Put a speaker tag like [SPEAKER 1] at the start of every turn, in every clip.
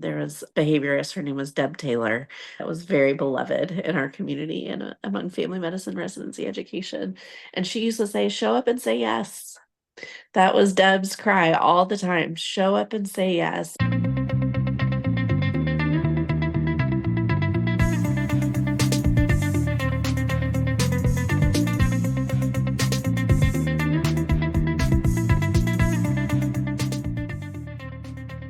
[SPEAKER 1] There was a behaviorist, her name was Deb Taylor, that was very beloved in our community and among family medicine residency education. And she used to say, show up and say yes. That was Deb's cry all the time. Show up and say yes.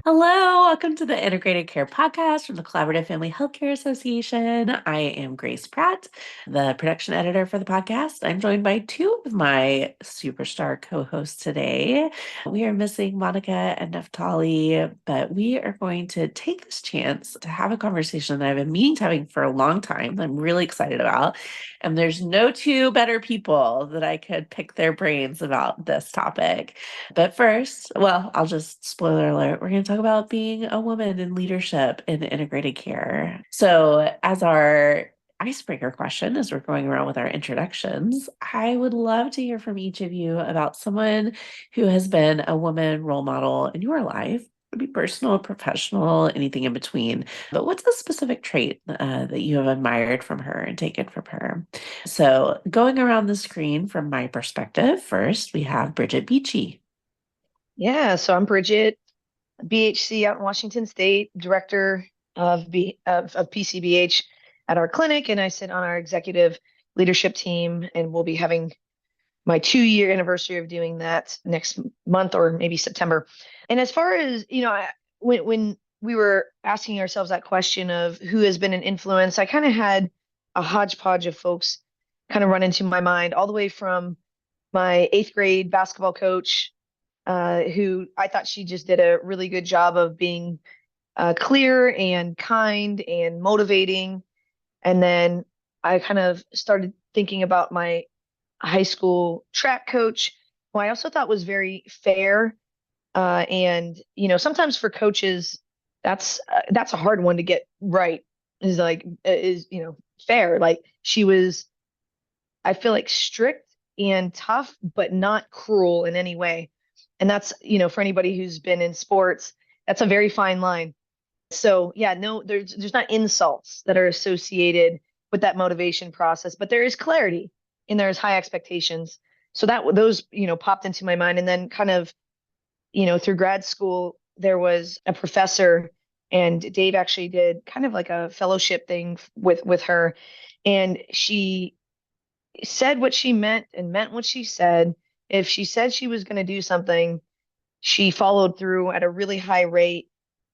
[SPEAKER 1] Hello, welcome to the Integrated Care Podcast from the Collaborative Family Healthcare Association. I am Grace Pratt, the production editor for the podcast. I'm joined by two of my superstar co-hosts today. We are missing Monica and Naftali, but we are going to take this chance to have a conversation that I've been meaning to having for a long time. That I'm really excited about. And there's no two better people that I could pick their brains about this topic. But first, well, I'll just spoiler alert, we're going to talk about being a woman in leadership in integrated care. So, as our icebreaker question, as we're going around with our introductions, I would love to hear from each of you about someone who has been a woman role model in your life. It could be personal, professional, anything in between. But what's a specific trait that you have admired from her and taken from her? So, going around the screen from my perspective, first we have Bridget Beachy.
[SPEAKER 2] Yeah, so I'm Bridget, BHC out in Washington State, director of PCBH at our clinic, and I sit on our executive leadership team, and we'll be having my 2-year anniversary of doing that next month or maybe September. And as far as, when we were asking ourselves that question of who has been an influence, I kind of had a hodgepodge of folks kind of run into my mind, all the way from my 8th grade basketball coach who I thought she just did a really good job of being clear and kind and motivating. And then I kind of started thinking about my high school track coach, who I also thought was very fair. And sometimes for coaches, that's a hard one to get right. Is like is fair. Like she was, I feel like strict and tough, but not cruel in any way. And that's, for anybody who's been in sports, that's a very fine line. So yeah, no, there's not insults that are associated with that motivation process, but there is clarity and there's high expectations. So that those, popped into my mind. And then kind of, through grad school, there was a professor, and Dave actually did kind of like a fellowship thing with her. And she said what she meant and meant what she said. If she said she was going to do something, she followed through at a really high rate.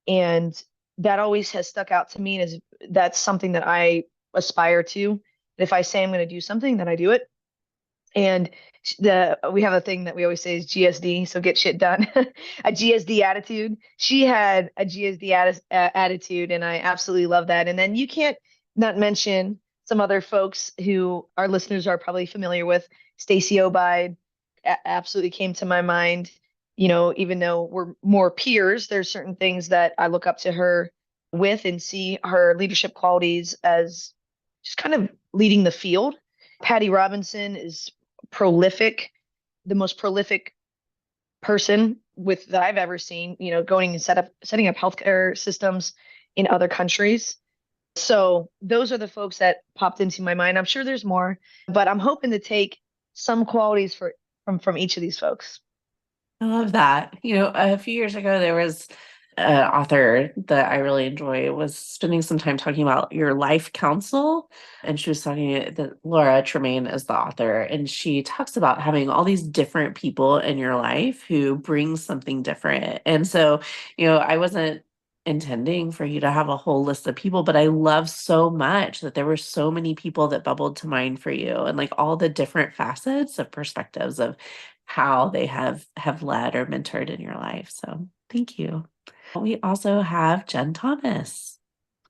[SPEAKER 2] And that always has stuck out to me as that's something that I aspire to. If I say I'm going to do something, then I do it. And we have a thing that we always say is GSD, so get shit done. A GSD attitude. She had a GSD attitude, and I absolutely love that. And then you can't not mention some other folks who our listeners are probably familiar with. Stacey Obide absolutely came to my mind. Even though we're more peers, there's certain things that I look up to her with and see her leadership qualities as just kind of leading the field. Patty Robinson is prolific, the most prolific person with that I've ever seen, going and setting up healthcare systems in other countries. So those are the folks that popped into my mind. I'm sure there's more, but I'm hoping to take some qualities from each of these folks.
[SPEAKER 1] I love that. A few years ago, there was an author that I really enjoy was spending some time talking about your life counsel. And she was talking that Laura Tremaine is the author. And she talks about having all these different people in your life who bring something different. And so, I wasn't intending for you to have a whole list of people, but I love so much that there were so many people that bubbled to mind for you and like all the different facets of perspectives of how they have led or mentored in your life. So thank you. We also have Jen Thomas.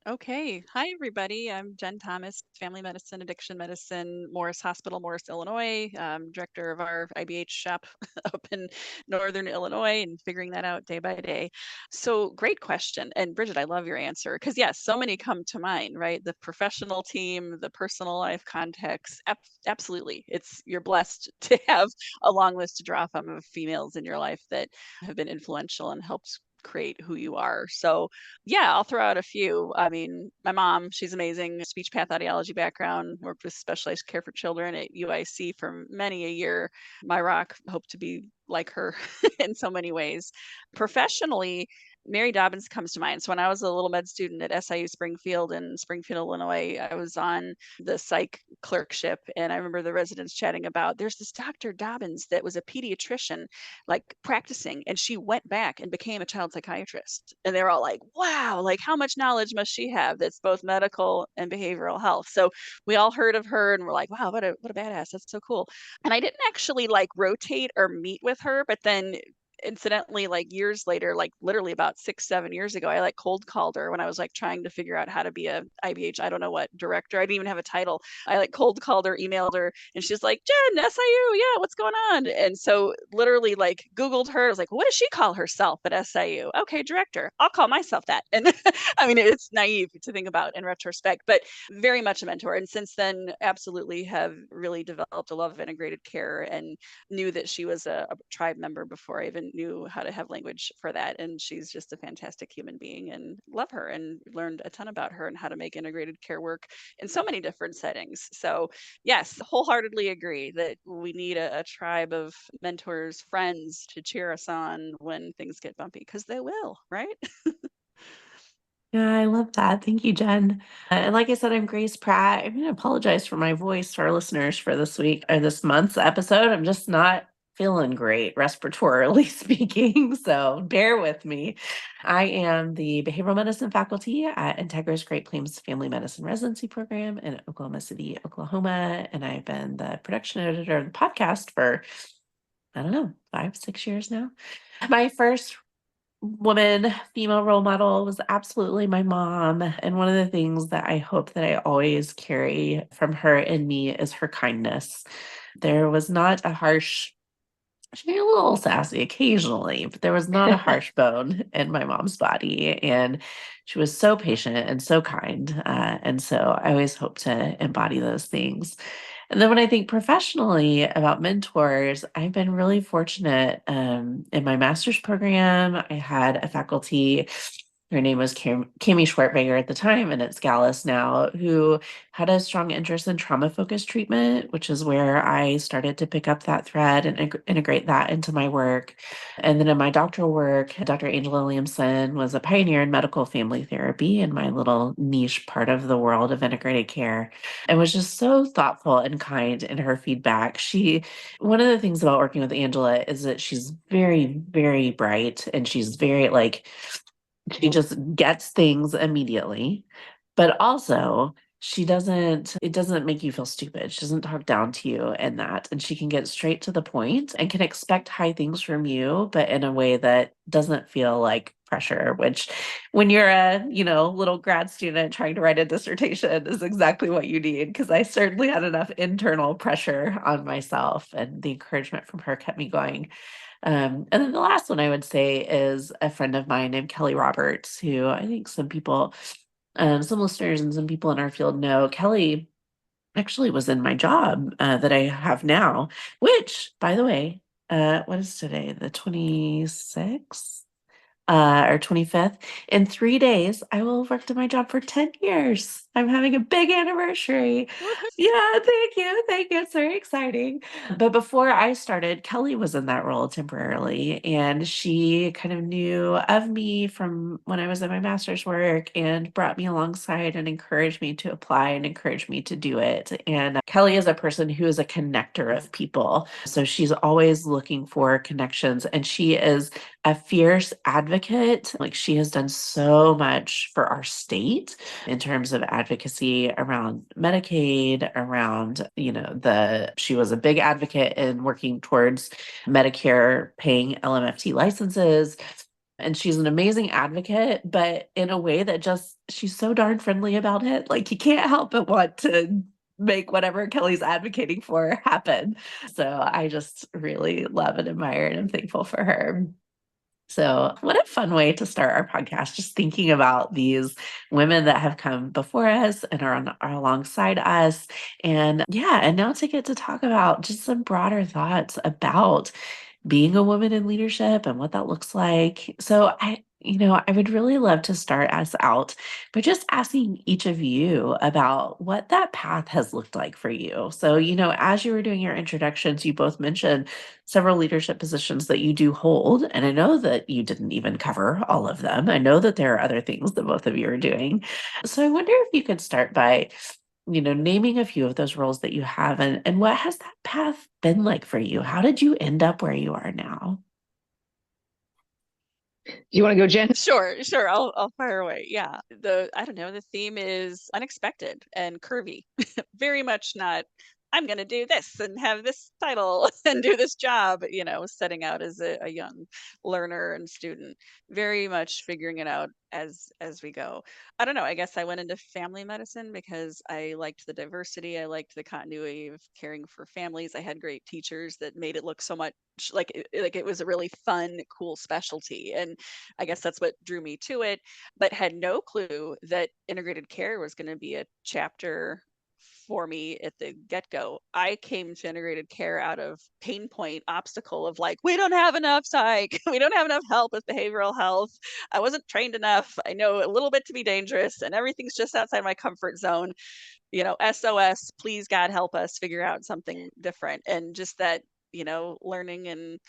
[SPEAKER 3] Okay. Hi, everybody. I'm Jen Thomas, Family Medicine, Addiction Medicine, Morris Hospital, Morris, Illinois, director of our IBH shop up in Northern Illinois and figuring that out day by day. So great question. And Bridget, I love your answer because yes, so many come to mind, right? The professional team, the personal life context. Absolutely. You're blessed to have a long list to draw from of females in your life that have been influential and helped create who you are. So yeah, I'll throw out a few. I mean, my mom, she's amazing, speech path audiology background, worked with specialized care for children at UIC for many a year. My rock, hope to be like her in so many ways. Professionally, Mary Dobbins comes to mind. So when I was a little med student at SIU Springfield in Springfield, Illinois, I was on the psych clerkship, and I remember the residents chatting about there's this Dr. Dobbins that was a pediatrician, like practicing, and she went back and became a child psychiatrist. And they were all like, wow, like how much knowledge must she have that's both medical and behavioral health? So we all heard of her and we're like, wow, what a badass. That's so cool. And I didn't actually like rotate or meet with her, but then incidentally, like years later, like literally about 6-7 years ago, I like cold called her when I was like trying to figure out how to be a IBH, I don't know what, director. I didn't even have a title. I like cold called her, emailed her, and she's like, Jen, SIU, yeah, what's going on? And so literally like Googled her. I was like, what does she call herself at SIU? Okay, director. I'll call myself that. And I mean, it's naive to think about in retrospect, but very much a mentor. And since then, absolutely have really developed a love of integrated care, and knew that she was a tribe member before I even knew how to have language for that. And she's just a fantastic human being, and love her, and learned a ton about her and how to make integrated care work in so many different settings. So yes, wholeheartedly agree that we need a tribe of mentors, friends to cheer us on when things get bumpy, because they will, right?
[SPEAKER 1] Yeah, I love that. Thank you, Jen. And like I said, I'm Grace Pratt. I'm going to apologize for my voice to our listeners for this week or this month's episode. I'm just not feeling great, respiratorily speaking. So bear with me. I am the behavioral medicine faculty at Integra's Great Plains Family Medicine Residency Program in Oklahoma City, Oklahoma. And I've been the production editor of the podcast for, I don't know, 5-6 years now. My first female role model was absolutely my mom. And one of the things that I hope that I always carry from her in me is her kindness. There was not a harsh, she was a little sassy occasionally, but there was not a harsh bone in my mom's body. And she was so patient and so kind. And so I always hope to embody those things. And then when I think professionally about mentors, I've been really fortunate. In my master's program, I had a faculty, her name was Cami Schwartberger at the time, and it's Gallus now, who had a strong interest in trauma-focused treatment, which is where I started to pick up that thread and integrate that into my work. And then in my doctoral work, Dr. Angela Lamson was a pioneer in medical family therapy in my little niche part of the world of integrated care, and was just so thoughtful and kind in her feedback. One of the things about working with Angela is that she's very, very bright, and she's very like, she just gets things immediately, but also it doesn't make you feel stupid. She doesn't talk down to you in that. And she can get straight to the point and can expect high things from you, but in a way that doesn't feel like pressure, which when you're a, little grad student trying to write a dissertation is exactly what you need. Because I certainly had enough internal pressure on myself, and the encouragement from her kept me going. And then the last one I would say is a friend of mine named Kelly Roberts, who I think some listeners and some people in our field know. Kelly actually was in my job that I have now, which, by the way, what is today? The 26th? Or 25th. In 3 days, I will have worked at my job for 10 years. I'm having a big anniversary. Yeah, thank you. Thank you. It's very exciting. But before I started, Kelly was in that role temporarily, and she kind of knew of me from when I was in my master's work and brought me alongside and encouraged me to apply and encouraged me to do it. And Kelly is a person who is a connector of people. So she's always looking for connections, and she is a fierce advocate. Like, she has done so much for our state in terms of advocacy around Medicaid, around, she was a big advocate in working towards Medicare paying LMFT licenses. And she's an amazing advocate, but in a way that she's so darn friendly about it. Like, you can't help but want to make whatever Kelly's advocating for happen. So I just really love and admire, and I'm thankful for her. So, what a fun way to start our podcast, just thinking about these women that have come before us and are alongside us. And yeah, and now to get to talk about just some broader thoughts about being a woman in leadership and what that looks like. So I would really love to start us out by just asking each of you about what that path has looked like for you. So, as you were doing your introductions, you both mentioned several leadership positions that you do hold. And I know that you didn't even cover all of them. I know that there are other things that both of you are doing. So I wonder if you could start by naming a few of those roles that you have, and what has that path been like for you? How did you end up where you are now?
[SPEAKER 2] Do you want to go, Jen?
[SPEAKER 3] Sure. I'll fire away. Yeah. I don't know, the theme is unexpected and curvy. Very much not, I'm going to do this and have this title and do this job, setting out as a young learner and student, very much figuring it out as we go. I don't know. I guess I went into family medicine because I liked the diversity. I liked the continuity of caring for families. I had great teachers that made it look so much like it was a really fun, cool specialty. And I guess that's what drew me to it, but had no clue that integrated care was going to be a chapter for me at the get-go. I came to integrated care out of pain point obstacle of like, we don't have enough psych, we don't have enough help with behavioral health. I wasn't trained enough. I know a little bit to be dangerous and everything's just outside my comfort zone. SOS, please God help us figure out something different. And just that, learning and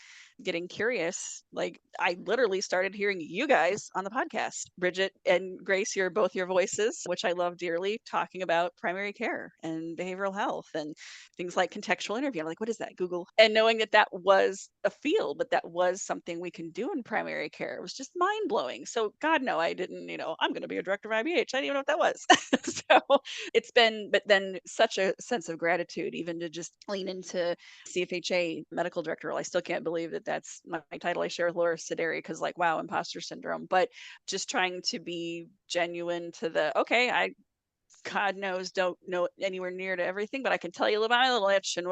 [SPEAKER 3] getting curious. Like I literally started hearing you guys on the podcast, Bridget and Grace, your voices, which I love dearly, talking about primary care and behavioral health and things like contextual interview. I'm like, what is that? Google. And knowing that that was a field, but that was something we can do in primary care, it was just mind blowing. So God, no, I didn't, I'm going to be a director of IBH. I didn't even know what that was. So it's been, but then such a sense of gratitude, even to just lean into CFHA medical director role. I still can't believe that that's my title I share with Laura Sideri, because like, wow, imposter syndrome. But just trying to be genuine to the, okay, I God knows don't know anywhere near to everything, but I can tell you about my little itch and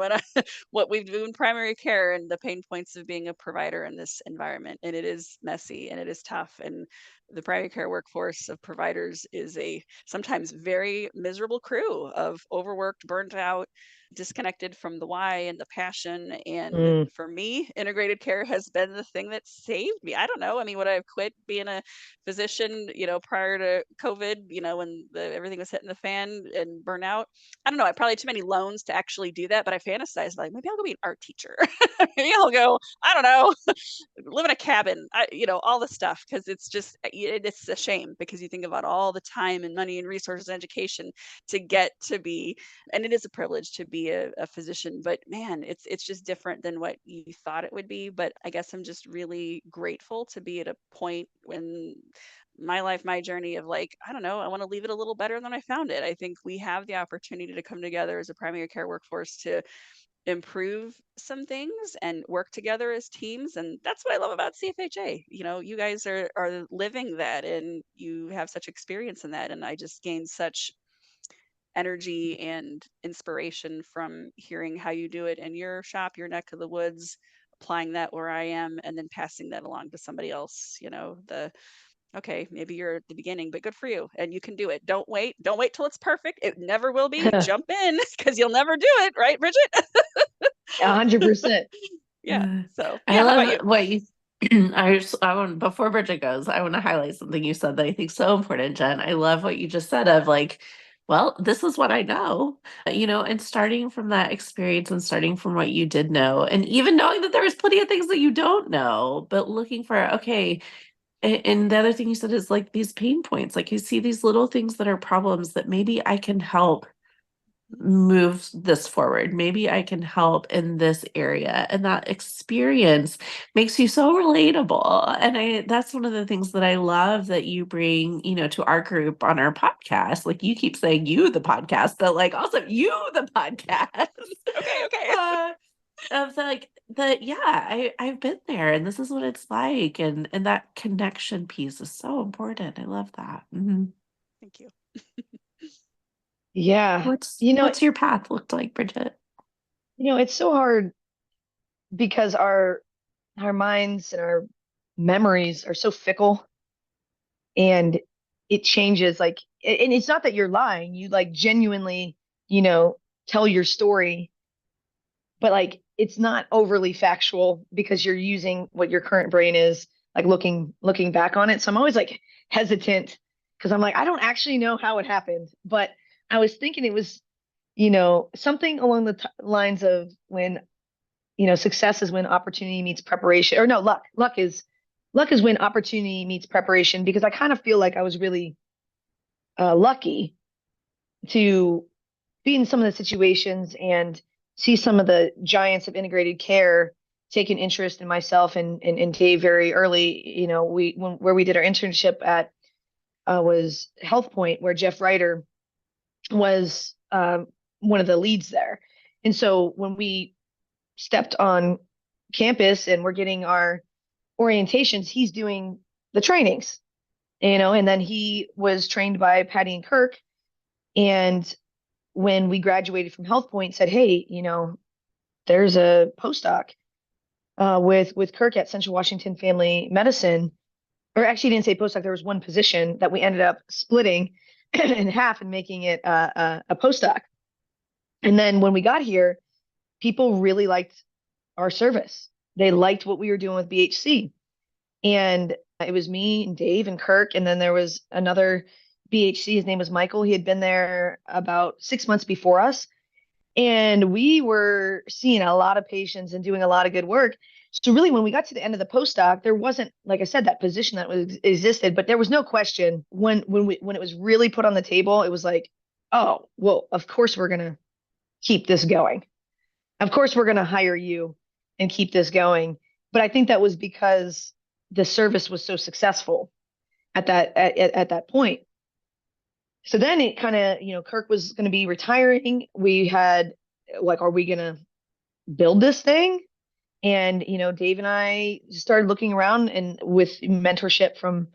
[SPEAKER 3] what we do in primary care and the pain points of being a provider in this environment. And it is messy and it is tough. And the primary care workforce of providers is a sometimes very miserable crew of overworked, burnt out, disconnected from the why and the passion. And for me, integrated care has been the thing that saved me. I don't know. I mean, would I have quit being a physician, prior to COVID, when everything was hitting the fan and burnout? I don't know. I probably had too many loans to actually do that, but I fantasized like maybe I'll go be an art teacher. Maybe I'll go, I don't know, live in a cabin, all the stuff. Cause it's just, it's a shame because you think about all the time and money and resources and education to get to be, and it is a privilege to be a physician, but man, it's just different than what you thought it would be. But I guess I'm just really grateful to be at a point when my life, my journey of like, I don't know, I want to leave it a little better than I found it. I think we have the opportunity to come together as a primary care workforce to improve some things and work together as teams. And that's what I love about CFHA. You guys are living that and you have such experience in that. And I just gained such energy and inspiration from hearing how you do it in your shop, your neck of the woods, applying that where I am, and then passing that along to somebody else. Okay, maybe you're at the beginning, but good for you. And you can do it. Don't wait. Don't wait till it's perfect. It never will be. Jump in because you'll never do it. Right, Bridget?
[SPEAKER 2] 100%.
[SPEAKER 3] Yeah. So
[SPEAKER 1] I
[SPEAKER 3] yeah, how about you?
[SPEAKER 1] love what you I want before Bridget goes, I want to highlight something you said that I think is so important, Jen. I love what you just said of like, well, this is what I know, and starting from that experience and starting from what you did know, and even knowing that there was plenty of things that you don't know, but looking for, okay, and the other thing you said is like these pain points, like you see these little things that are problems that maybe I can help move this forward. Maybe I can help in this area. And that experience makes you so relatable. And that's one of the things that I love that you bring, to our group on our podcast. Like you keep saying you the podcast, but like also you the podcast.
[SPEAKER 3] Okay.
[SPEAKER 1] Of like yeah, I've been there and this is what it's like. And that connection piece is so important. I love that. Mhm.
[SPEAKER 3] Thank you.
[SPEAKER 2] Yeah.
[SPEAKER 1] What's your path looked like, Bridget?
[SPEAKER 2] It's so hard because our minds and our memories are so fickle, and it changes like, and it's not that you're lying, you like genuinely, tell your story, but like it's not overly factual because you're using what your current brain is like looking back on it. So I'm always like hesitant because I'm like, I don't actually know how it happened, but I was thinking it was, something along the lines of when, success is when opportunity meets preparation, or no, luck is when opportunity meets preparation, because I kind of feel like I was really lucky to be in some of the situations and see some of the giants of integrated care take an interest in myself and Dave very early. Where we did our internship at was Health Point, where Jeff Ryder was one of the leads there. And so when we stepped on campus and we're getting our orientations, he's doing the trainings, and then he was trained by Patty and Kirk. And when we graduated from Health Point, said, hey, there's a postdoc with Kirk at Central Washington Family Medicine. Or actually, he didn't say postdoc. There was one position that we ended up splitting in half and making it a postdoc. And then when we got here, people really liked our service. They liked what we were doing with BHC. And it was me and Dave and Kirk. And then there was another BHC. His name was Michael. He had been there about 6 months before us. And we were seeing a lot of patients and doing a lot of good work. So really, when we got to the end of the postdoc, there wasn't, like I said, that position that existed, but there was no question when it was really put on the table, it was like, oh, well, of course we're gonna keep this going. Of course we're gonna hire you and keep this going. But I think that was because the service was so successful at that point. So then it kind of, Kirk was going to be retiring. We had like, are we going to build this thing? And, Dave and I started looking around and with mentorship from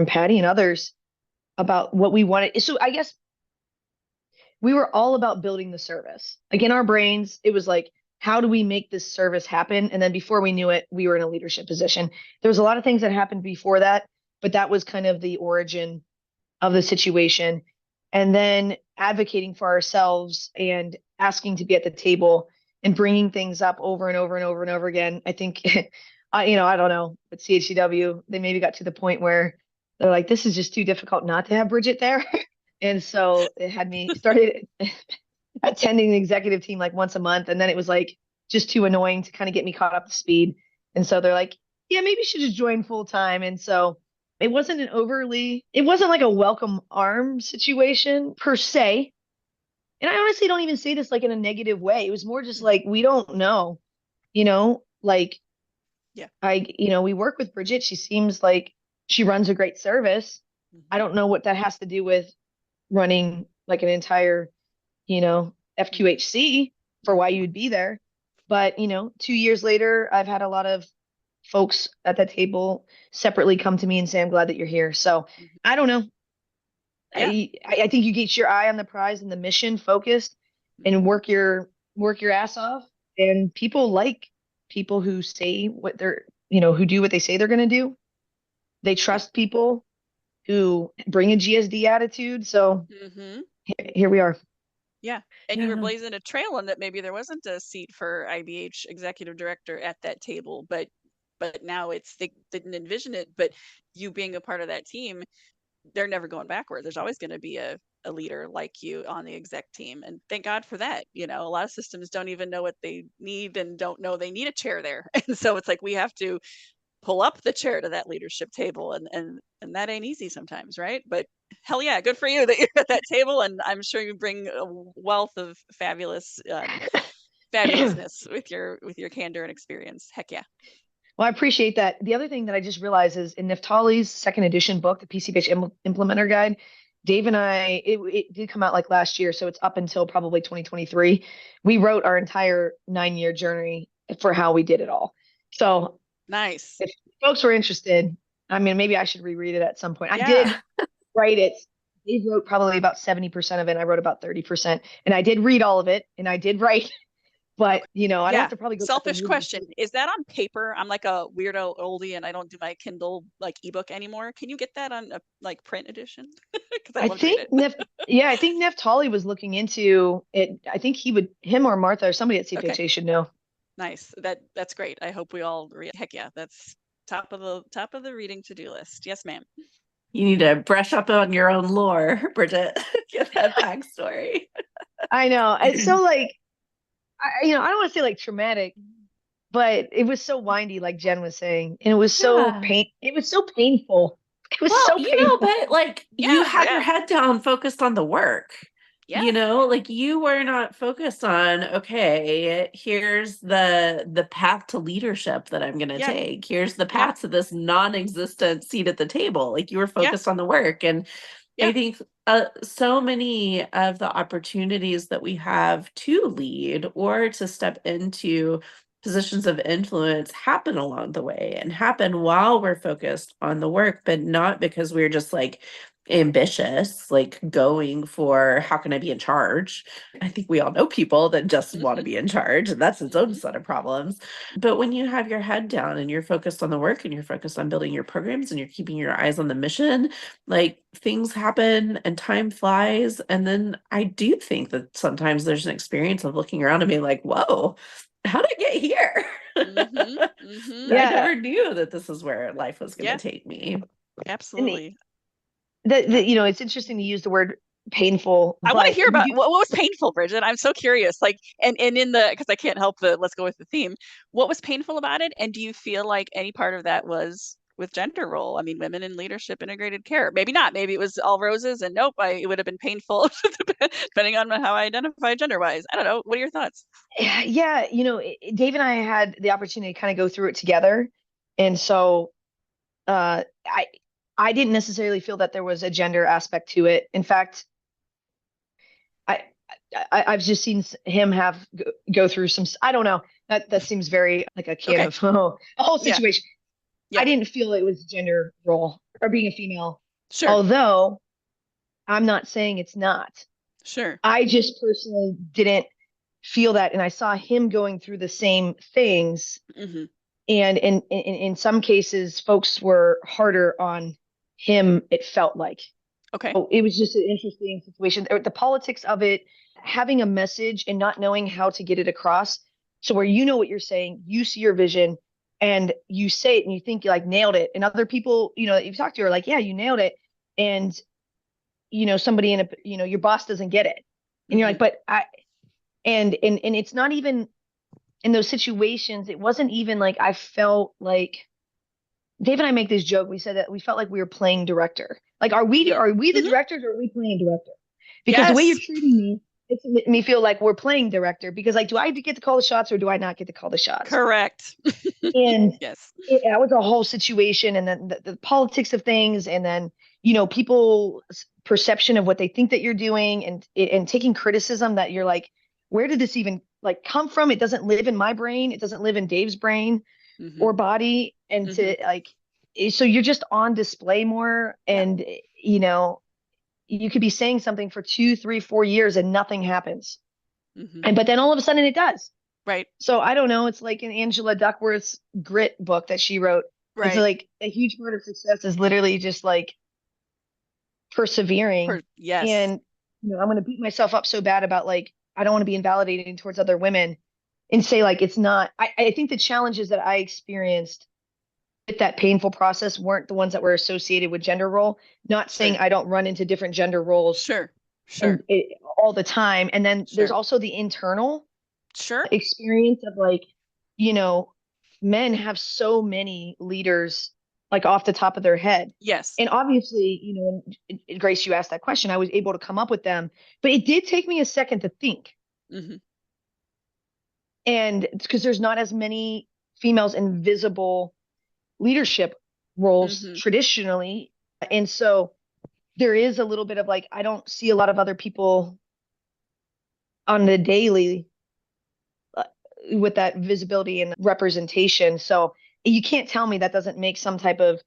[SPEAKER 2] Patty and others about what we wanted. So I guess we were all about building the service. Like in our brains, it was like, how do we make this service happen? And then before we knew it, we were in a leadership position. There was a lot of things that happened before that, but that was kind of the origin of the situation. And then advocating for ourselves and asking to be at the table and bringing things up over and over and over and over again. I think, I don't know, but CHCW, they maybe got to the point where they're like, this is just too difficult not to have Bridget there. And so it had me started attending the executive team like once a month. And then it was like just too annoying to kind of get me caught up to speed. And so they're like, yeah, maybe you should just join full time. And so it wasn't like a welcome arm situation per se. And I honestly don't even say this like in a negative way. It was more just like, we don't know, like,
[SPEAKER 3] Yeah.
[SPEAKER 2] we work with Bridget. She seems like she runs a great service. I don't know what that has to do with running like an entire, FQHC for why you would be there. But, 2 years later, I've had a lot of folks at that table separately come to me and say, I'm glad that you're here. So I don't know.
[SPEAKER 3] Yeah.
[SPEAKER 2] I think you get your eye on the prize and the mission focused and work your ass off. And people like people who say what they're, who do what they say they're going to do. They trust people who bring a GSD attitude. So here we are.
[SPEAKER 3] Yeah. And you were blazing a trail on that. Maybe there wasn't a seat for IBH executive director at that table, but now they didn't envision it. But you being a part of that team, they're never going backward. There's always going to be a leader like you on the exec team. And thank God for that. A lot of systems don't even know what they need and don't know they need a chair there. And so it's like we have to pull up the chair to that leadership table, and that ain't easy sometimes, right? But hell yeah, good for you that you're at that table, and I'm sure you bring a wealth of fabulousness with your candor and experience. Heck yeah.
[SPEAKER 2] Well, I appreciate that. The other thing that I just realized is in Naftali's second edition book, the PCBH Implementer Guide, Dave and I, it did come out like last year, so it's up until probably 2023. We wrote our entire 9-year journey for how we did it all. So
[SPEAKER 3] nice.
[SPEAKER 2] If folks were interested, I mean, maybe I should reread it at some point.
[SPEAKER 3] Yeah.
[SPEAKER 2] I did write it. Dave wrote probably about 70% of it. I wrote about 30%. And I did read all of it and I did write. But, I'd have to probably go.
[SPEAKER 3] Selfish question. Is that on paper? I'm like a weirdo oldie and I don't do my Kindle like ebook anymore. Can you get that on a like print edition?
[SPEAKER 2] I think I think Naftali was looking into it. I think him or Martha or somebody at CPHA should know.
[SPEAKER 3] Nice. That's great. I hope we all read. Heck yeah, that's top of the reading to-do list. Yes, ma'am.
[SPEAKER 1] You need to brush up on your own lore, Bridget. Get that backstory.
[SPEAKER 2] I know. It's so like, I don't want to say like traumatic, but it was so windy, like Jen was saying, and it was so
[SPEAKER 1] Yeah.
[SPEAKER 2] it was so painful. It was
[SPEAKER 1] Well,
[SPEAKER 2] so painful.
[SPEAKER 1] but like you
[SPEAKER 3] Yeah,
[SPEAKER 1] had your
[SPEAKER 3] yeah,
[SPEAKER 1] head down, focused on the work.
[SPEAKER 3] yeah,
[SPEAKER 1] Like you were not focused on, okay, here's the path to leadership that I'm going to
[SPEAKER 3] yeah,
[SPEAKER 1] take. Here's the
[SPEAKER 3] yeah,
[SPEAKER 1] path to this non-existent seat at the table. Like you were
[SPEAKER 3] yeah,
[SPEAKER 1] focused on the work. And I
[SPEAKER 3] yeah.
[SPEAKER 1] think so many of the opportunities that we have to lead or to step into positions of influence happen along the way and happen while we're focused on the work, but not because we're just like ambitious, like going for how can I be in charge? I think we all know people that just want to
[SPEAKER 3] Mm-hmm,
[SPEAKER 1] be in charge, and that's its own
[SPEAKER 3] mm-hmm,
[SPEAKER 1] set of problems. But when you have your head down and you're focused on the work and you're focused on building your programs and you're keeping your eyes on the mission, like things happen and time flies. And then I do think that sometimes there's an experience of looking around and being like, whoa, how did I get here?
[SPEAKER 3] mm-hmm, mm-hmm.
[SPEAKER 1] I
[SPEAKER 2] Yeah,
[SPEAKER 1] never knew that this is where life was going to
[SPEAKER 3] Yeah,
[SPEAKER 1] take me.
[SPEAKER 2] and
[SPEAKER 3] absolutely.
[SPEAKER 2] the
[SPEAKER 3] Yeah.
[SPEAKER 2] it's interesting to use the word painful,
[SPEAKER 3] I want to
[SPEAKER 2] but
[SPEAKER 3] hear about what was painful, Bridget. I'm so curious. Like, and in the because I can't help the let's go with the theme. What was painful about it? And do you feel like any part of that was with gender role? I mean, women in leadership, integrated care. Maybe not. Maybe it was all roses, and nope, it would have been painful depending on how I identify gender wise. I don't know. What are your thoughts?
[SPEAKER 2] yeah, Dave and I had the opportunity to kind of go through it together, and so I didn't necessarily feel that there was a gender aspect to it. In fact, I, I've just seen him go through some. I don't know. That seems very like a can
[SPEAKER 3] Okay.
[SPEAKER 2] of a whole
[SPEAKER 3] Yeah.
[SPEAKER 2] situation. I
[SPEAKER 3] Yeah.
[SPEAKER 2] didn't feel it was gender role or being a female,
[SPEAKER 3] Sure.
[SPEAKER 2] although I'm not saying it's not.
[SPEAKER 3] Sure.
[SPEAKER 2] I just personally didn't feel that, and I saw him going through the same things.
[SPEAKER 3] Mm-hmm.
[SPEAKER 2] And in some cases, folks were harder on him, it felt like.
[SPEAKER 3] Okay.
[SPEAKER 2] Oh, it was just an interesting situation. The politics of it, having a message and not knowing how to get it across. So where you know what you're saying, you see your vision and you say it and you think you like nailed it. And other people, that you've talked to are like, yeah, you nailed it. And, somebody your boss doesn't get it. And you're
[SPEAKER 3] Mm-hmm.
[SPEAKER 2] like, but and it's not even in those situations. It wasn't even like I felt like Dave and I make this joke. We said that we felt like we were playing director. Like, are we the
[SPEAKER 3] Mm-hmm.
[SPEAKER 2] directors or are we playing director? Because the way you're
[SPEAKER 3] Yes.
[SPEAKER 2] treating me, it's making me feel like we're playing director. Because like, do I get to call the shots or do I not get to call the shots?
[SPEAKER 3] Correct.
[SPEAKER 2] And
[SPEAKER 3] Yes.
[SPEAKER 2] that was a whole situation, and then the politics of things, and then people's perception of what they think that you're doing, and taking criticism that you're like, where did this even like come from? It doesn't live in my brain. It doesn't live in Dave's brain
[SPEAKER 3] Mm-hmm.
[SPEAKER 2] or body, and
[SPEAKER 3] Mm-hmm.
[SPEAKER 2] to like, so you're just on display more,
[SPEAKER 3] Yeah.
[SPEAKER 2] and you could be saying something for 2, 3, 4 years and nothing happens,
[SPEAKER 3] Mm-hmm.
[SPEAKER 2] but then all of a sudden it does.
[SPEAKER 3] Right.
[SPEAKER 2] So I don't know. It's like in Angela Duckworth's Grit book that she wrote. It's
[SPEAKER 3] Right.
[SPEAKER 2] like a huge part of success is literally just like persevering.
[SPEAKER 3] Yes.
[SPEAKER 2] And I'm going to beat myself up so bad about like I don't want to be invalidating towards other women and say like it's not. I think the challenges that I experienced with that painful process weren't the ones that were associated with gender role. Not saying
[SPEAKER 3] Sure.
[SPEAKER 2] I don't run into different gender roles
[SPEAKER 3] Sure.
[SPEAKER 2] and
[SPEAKER 3] Sure.
[SPEAKER 2] all the time. And then there's
[SPEAKER 3] Sure.
[SPEAKER 2] also the internal
[SPEAKER 3] Sure.
[SPEAKER 2] experience of like, you know, men have so many leaders like off the top of their head.
[SPEAKER 3] Yes.
[SPEAKER 2] And obviously, Grace, you asked that question. I was able to come up with them, but it did take me a second to think.
[SPEAKER 3] Mm-hmm.
[SPEAKER 2] And because there's not as many females in visible leadership roles
[SPEAKER 3] Mm-hmm.
[SPEAKER 2] traditionally. And so there is a little bit of like, I don't see a lot of other people on the daily with that visibility and representation. So you can't tell me that doesn't make some type of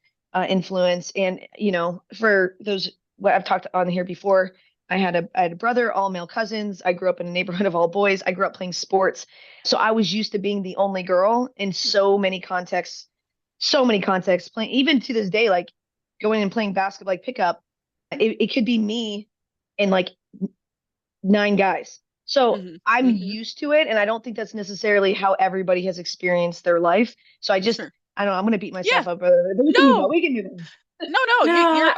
[SPEAKER 2] influence. And for those what I've talked on here before, I had a brother, all male cousins. I grew up in a neighborhood of all boys. I grew up playing sports, so I was used to being the only girl in so many contexts. Playing even to this day, like going and playing basketball, like pickup. It could be me and like 9 guys. So
[SPEAKER 3] Mhm.
[SPEAKER 2] I'm
[SPEAKER 3] Mhm.
[SPEAKER 2] used to it, and I don't think that's necessarily how everybody has experienced their life. So
[SPEAKER 3] Sure.
[SPEAKER 2] I don't know, I'm going to beat
[SPEAKER 3] Yeah.
[SPEAKER 2] myself up, but we can move on.
[SPEAKER 3] No.
[SPEAKER 2] We can move on.
[SPEAKER 3] No,
[SPEAKER 1] No,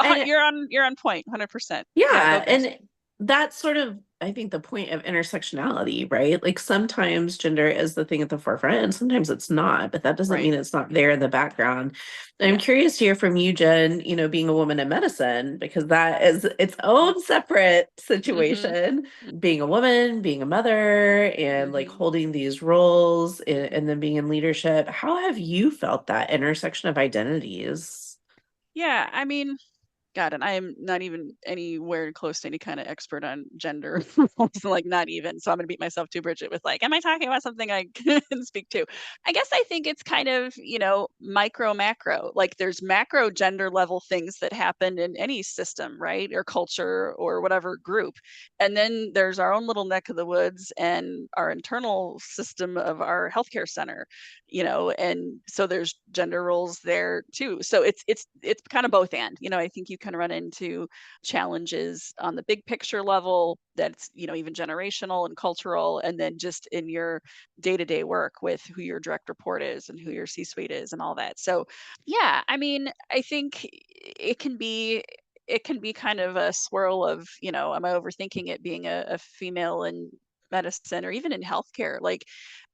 [SPEAKER 1] and
[SPEAKER 3] you're on point, 100%. Yeah, go
[SPEAKER 1] yeah,
[SPEAKER 3] Grace.
[SPEAKER 1] and that's sort of, I think, the point of intersectionality, right? Like sometimes gender is the thing at the forefront, and sometimes it's not, but that doesn't
[SPEAKER 3] Right.
[SPEAKER 1] mean it's not there in the background. And I'm
[SPEAKER 3] Yeah.
[SPEAKER 1] curious to hear from you, Jen, being a woman in medicine, because that is its own separate
[SPEAKER 3] Mhm.
[SPEAKER 1] situation. Being a woman, being a mother, and like
[SPEAKER 3] Mhm.
[SPEAKER 1] holding these roles and then being in leadership. How have you felt that intersection of identities?
[SPEAKER 3] Yeah, I mean, God, and I am not even anywhere close to any kind of expert on gender roles, like not even. So I'm gonna beat myself too, Bridget, with like, am I talking about something I can speak to? I guess I think it's kind of, micro macro. Like there's macro gender level things that happen in any system, right? Or culture or whatever group. And then there's our own little neck of the woods and our internal system of our healthcare center, and so there's gender roles there too. So it's kind of both, and I think you can run into challenges on the big picture level that's even generational and cultural, and then just in your day-to-day work with who your direct report is and who your C-suite is and all that. So yeah, I mean, I think it can be kind of a swirl of, am I overthinking it, being a female in medicine or even in healthcare? Like,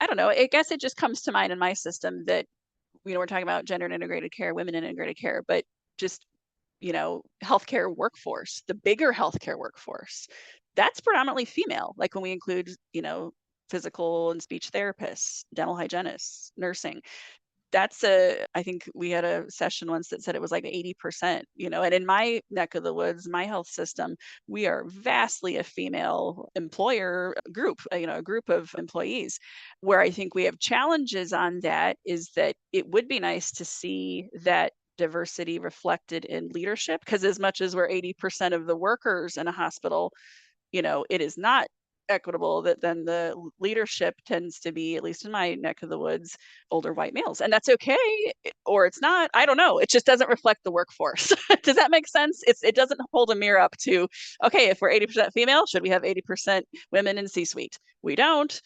[SPEAKER 3] I don't know. I guess it just comes to mind in my system that, we're talking about gender and integrated care, women in integrated care, but just, healthcare workforce, the bigger healthcare workforce, that's predominantly female. Like when we include, physical and speech therapists, dental hygienists, nursing, I think we had a session once that said it was like 80%, and in my neck of the woods, my health system, we are vastly a female employer group, a group of employees. Where I think we have challenges on that is that it would be nice to see that diversity reflected in leadership, because as much as we're 80% of the workers in a hospital, it is not equitable that then the leadership tends to be, at least in my neck of the woods, older white males. And that's okay, or it's not. I don't know. It just doesn't reflect the workforce. Does that make sense? It doesn't hold a mirror up to, okay, if we're 80% female, should we have 80% women in C-suite? We don't.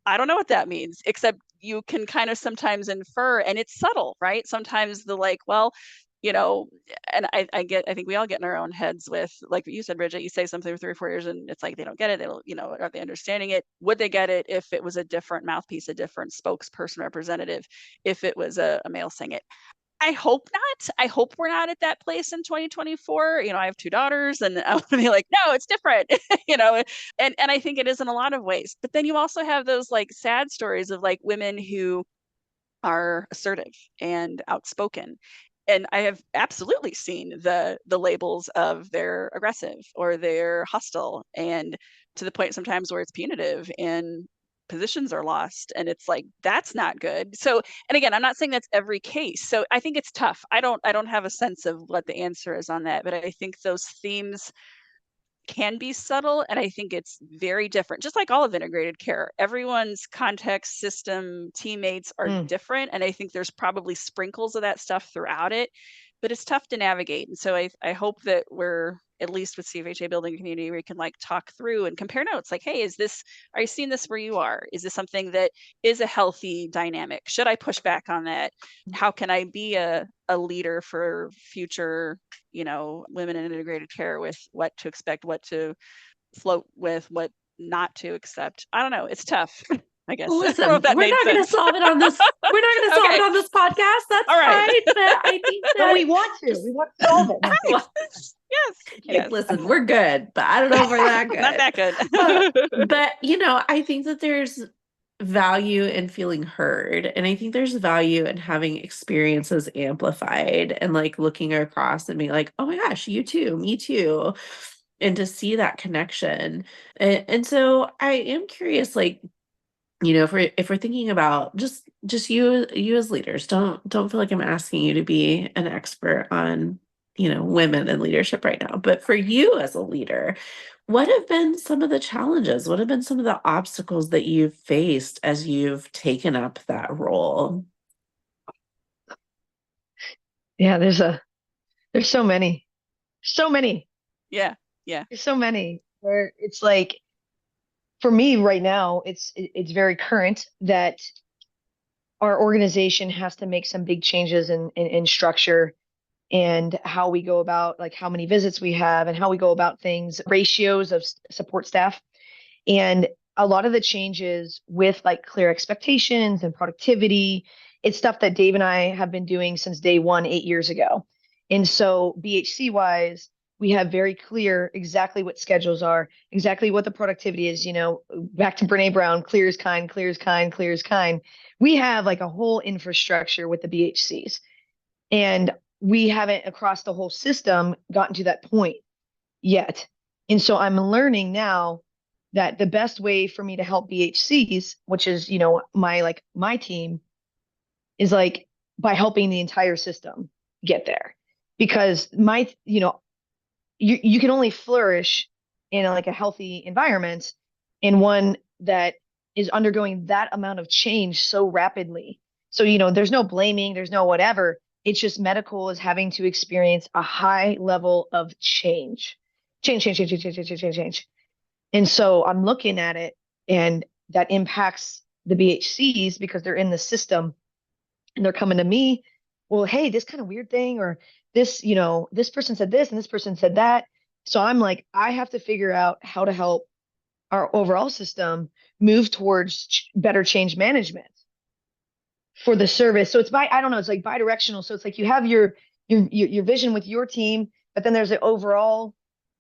[SPEAKER 3] I don't know what that means, except you can kind of sometimes infer, and it's subtle, right? Sometimes the like, well, you know, and I think we all get in our own heads with, like you said, Bridget, you say something for 3 or 4 years and it's like they don't get it. They don't, are they understanding it? Would they get it if it was a different mouthpiece, a different spokesperson representative, if it was a male saying it? I hope not. I hope we're not at that place in 2024. I have 2 daughters and I want to be like, no, it's different, you know, and I think it is in a lot of ways. But then you also have those like sad stories of like women who are assertive and outspoken. And I have absolutely seen the labels of they're aggressive or they're hostile, and to the point sometimes where it's punitive and positions are lost, and it's like that's not good. So, and again, I'm not saying that's every case. So I think it's tough. I don't have a sense of what the answer is on that, but I think those themes can be subtle, and I think it's very different. Just like all of integrated care, everyone's context, system, teammates are
[SPEAKER 2] Mm.
[SPEAKER 3] different, and I think there's probably sprinkles of that stuff throughout it, but it's tough to navigate. And so I hope that we're, at least with CFHA, building a community where we can like talk through and compare notes, like, hey, are you seeing this where you are? Is this something that is a healthy dynamic? Should I push back on that? How can I be a leader for future, women in integrated care, with what to expect, what to float with, what not to accept? I don't know. It's tough, I
[SPEAKER 1] Well,
[SPEAKER 3] guess. I don't know if
[SPEAKER 1] listen,
[SPEAKER 3] that
[SPEAKER 1] we're
[SPEAKER 3] made
[SPEAKER 1] not going to
[SPEAKER 3] sense.
[SPEAKER 1] solve it on this. We're not going to solve it
[SPEAKER 3] Okay.
[SPEAKER 1] on this podcast. That's
[SPEAKER 3] All right.
[SPEAKER 1] fine. But I think
[SPEAKER 2] But
[SPEAKER 1] that
[SPEAKER 2] we want to.
[SPEAKER 1] just
[SPEAKER 2] We want to solve it. No, I'm kidding.
[SPEAKER 3] Right.
[SPEAKER 1] well,
[SPEAKER 3] Yes.
[SPEAKER 2] I'm kidding.
[SPEAKER 1] like,
[SPEAKER 3] Yes.
[SPEAKER 2] I'm
[SPEAKER 1] listen,
[SPEAKER 2] kidding.
[SPEAKER 1] we're good, but I don't know if we're that
[SPEAKER 3] Not
[SPEAKER 1] good.
[SPEAKER 3] that good.
[SPEAKER 1] But I think that there's value in feeling heard, and I think there's value in having experiences amplified and like looking across and being like, oh my gosh, you too, me too, and to see that connection. And so I am curious, like, if we're thinking about just you as leaders, don't feel like I'm asking you to be an expert on women in leadership right now, but for you as a leader, what have been some of the challenges, what have been some of the obstacles that you've faced as you've taken up that role?
[SPEAKER 2] Yeah, there's so many. So many.
[SPEAKER 3] Yeah. Yeah.
[SPEAKER 2] There's so many where it's like for me right now, it's very current that our organization has to make some big changes in structure and how we go about, like how many visits we have and how we go about things, ratios of support staff. And a lot of the changes with like clear expectations and productivity, it's stuff that Dave and I have been doing since day one, 8 years ago. And so BHC wise, we have very clear exactly what schedules are, exactly what the productivity is, back to Brene Brown, clear is kind, clear is kind, clear is kind. We have like a whole infrastructure with the BHCs. And we haven't across the whole system gotten to that point yet. And so I'm learning now that the best way for me to help BHCs, which is, my team, is like by helping the entire system get there. Because you can only flourish in like a healthy environment in one that is undergoing that amount of change so rapidly. So, there's no blaming, there's no whatever. It's just medical is having to experience a high level of change. Change. And so I'm looking at it, and that impacts the BHCs because they're in the system and they're coming to me. Well, hey, this kind of weird thing, or this, this person said this and this person said that. So I'm like, I have to figure out how to help our overall system move towards better change management for the service. So I don't know, it's like bi-directional. So it's like you have your vision with your team, but then there's an overall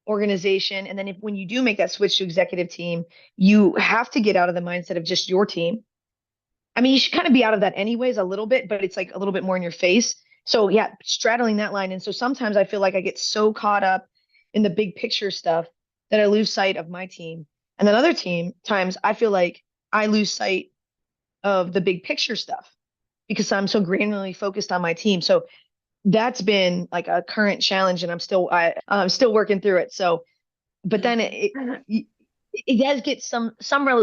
[SPEAKER 2] organization. And then when you do make that switch to executive team, you have to get out of the mindset of just your team. I mean, you should kind of be out of that anyways a little bit, but it's like a little bit more in your face. So yeah, straddling that line. And so sometimes I feel like I get so caught up in the big picture stuff that I lose sight of my team. And then other times I feel like I lose sight of the big picture stuff because I'm so granularly focused on my team. So that's been like a current challenge, and I'm still working through it. So, but then it does get some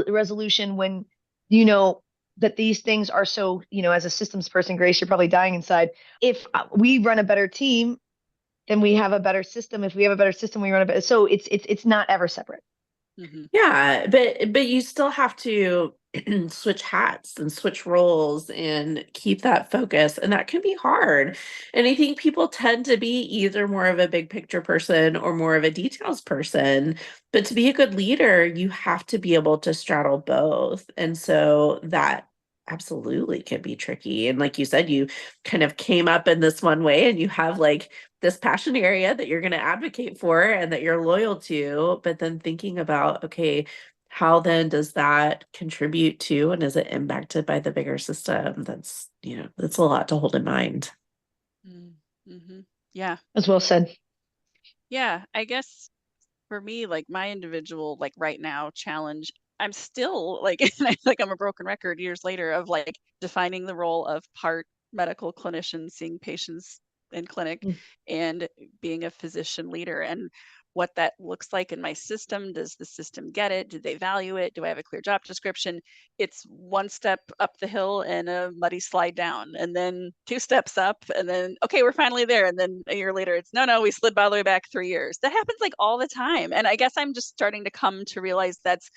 [SPEAKER 2] resolution when you know that these things are so, as a systems person, Grace, you're probably dying inside. If we run a better team, then we have a better system. If we have a better system, we run a better. So it's not ever separate.
[SPEAKER 3] Mm-hmm.
[SPEAKER 1] Yeah, but you still have to switch hats and switch roles and keep that focus, and that can be hard. And I think people tend to be either more of a big picture person or more of a details person. But to be a good leader, you have to be able to straddle both. And so that absolutely can be tricky. And like you said, you kind of came up in this one way, and you have like this passion area that you're going to advocate for and that you're loyal to, but then thinking about, okay, how then does that contribute to and is it impacted by the bigger system? That's a lot to hold in mind.
[SPEAKER 3] Mm-hmm. Yeah.
[SPEAKER 2] As well said.
[SPEAKER 3] Yeah. I guess for me, like my individual, like right now challenge, I'm still like, and I feel like I'm a broken record years later of like defining the role of part medical clinician seeing patients in clinic
[SPEAKER 2] Mm.
[SPEAKER 3] and being a physician leader, and what that looks like in my system. Does the system get it? Do they value it? Do I have a clear job description? It's one step up the hill and a muddy slide down, and then two steps up, and then, okay, we're finally there. And then a year later, it's no, we slid all the way back 3 years. That happens like all the time. And I guess I'm just starting to come to realize that's